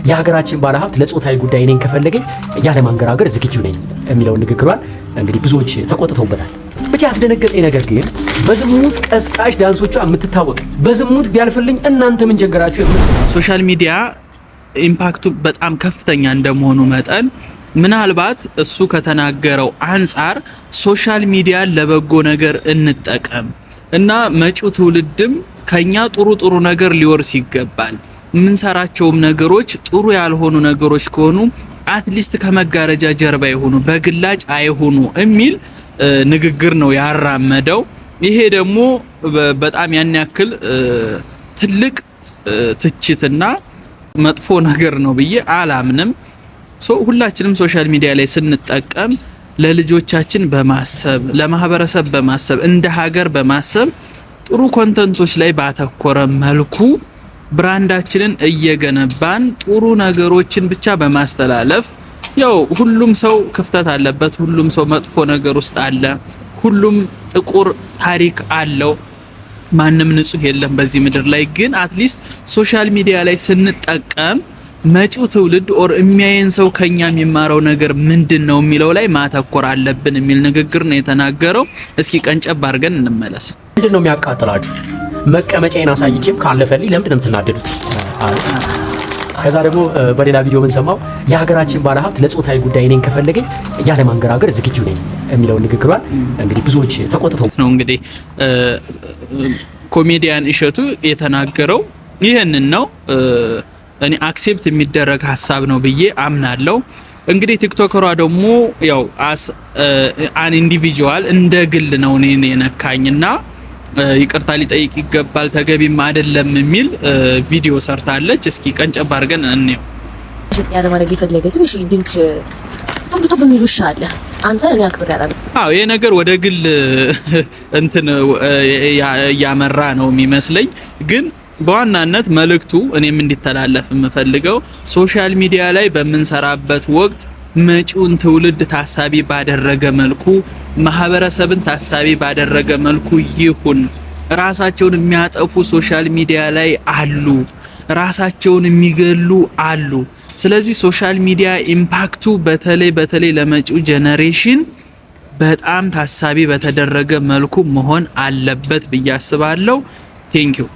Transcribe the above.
የሀገራችን ባለሀብት ለጾታዊ ጉዳይ እኔን ከፈለገኝ ያለ ማንገራገር ዝግጁ ነኝ የሚለውን ንግግሯን እንግዲህ ብዙዎች ተቆጥተውበታል። ብቻ ያስደነገጠኝ ነገር ግን በዝሙት ቀስቃሽ ዳንሶቿ የምትታወቅ በዝሙት ቢያልፍልኝ እናንተ ምን ቸገራችሁ? ሶሻል ሚዲያ ኢምፓክቱ በጣም ከፍተኛ እንደመሆኑ መጠን ምናልባት እሱ ከተናገረው አንፃር ሶሻል ሚዲያን ለበጎ ነገር እንጠቀም እና መጪው ትውልድም ከኛ ጥሩ ነገር ሊወርስ ይገባል። የምንሰራቸውም ነገሮች ጥሩ ያልሆኑ ነገሮች ከሆኑ አትሊስት ከመጋረጃ ጀርባ ይሆኑ፣ በግላጭ አይሆኑ የሚል ንግግር ነው ያራመደው። ይሄ ደግሞ በጣም ያን ያክል ትልቅ ትችትና መጥፎ ነገር ነው ብዬ አላምንም። ሁላችንም ሶሻል ሚዲያ ላይ ስንጠቀም ለልጆቻችን በማሰብ ለማህበረሰብ በማሰብ እንደ ሀገር በማሰብ ጥሩ ኮንተንቶች ላይ ባተኮረ መልኩ ብራንዳችንን እየገነባን ጥሩ ነገሮችን ብቻ በማስተላለፍ ያው ሁሉም ሰው ክፍተት አለበት፣ ሁሉም ሰው መጥፎ ነገር ውስጥ አለ፣ ሁሉም ጥቁር ታሪክ አለው፣ ማንም ንጹህ የለም በዚህ ምድር ላይ። ግን አትሊስት ሶሻል ሚዲያ ላይ ስንጠቀም መጪው ትውልድ ኦር የሚያየን ሰው ከኛ የሚማረው ነገር ምንድነው የሚለው ላይ ማተኮር አለብን የሚል ንግግር ነው የተናገረው። እስኪ ቀንጨብ አድርገን እንመለስ። ምንድነው የሚያቃጥላችሁ? መቀመጫዬን አሳይቼም ካለፈልኝ ለምንድን ነው የምትናደዱት? ከዛ ደግሞ በሌላ ቪዲዮ ምን ሰማው? የሀገራችን ባለሀብት ለጾታዊ ጉዳይ እኔን ከፈለገኝ ያለ ማንገራገር ዝግጁ ነኝ የሚለው ንግግሯን እንግዲህ ብዙዎች ተቆጥተው ነው። እንግዲህ ኮሜዲያን እሸቱ የተናገረው ይሄንን ነው። እኔ አክሴፕት የሚደረግ ሀሳብ ነው ብዬ አምናለሁ። እንግዲህ ቲክቶከሯ ደግሞ ያው አን ኢንዲቪጁዋል እንደ ግል ነው እኔን የነካኝና ይቅርታ ሊጠይቅ ይገባል ተገቢም አይደለም የሚል ቪዲዮ ሰርታለች። እስኪ ቀንጨብ አድርገን እንየው። ያለ ማለት የፈለገ ትንሽ ድንክ ቶብ የሚሉሽ አለ። አንተ እኔ አክብር ያላል። አዎ ይሄ ነገር ወደ ግል እንትን ያመራ ነው የሚመስለኝ። ግን በዋናነት መልእክቱ እኔም እንዲተላለፍ የምፈልገው ሶሻል ሚዲያ ላይ በምንሰራበት ወቅት መጪውን ትውልድ ታሳቢ ባደረገ መልኩ ማህበረሰብን ታሳቢ ባደረገ መልኩ ይሁን። ራሳቸውን የሚያጠፉ ሶሻል ሚዲያ ላይ አሉ፣ ራሳቸውን የሚገሉ አሉ። ስለዚህ ሶሻል ሚዲያ ኢምፓክቱ በተለይ ለመጪው ጄኔሬሽን በጣም ታሳቢ በተደረገ መልኩ መሆን አለበት ብዬ አስባለሁ። ቴንኪው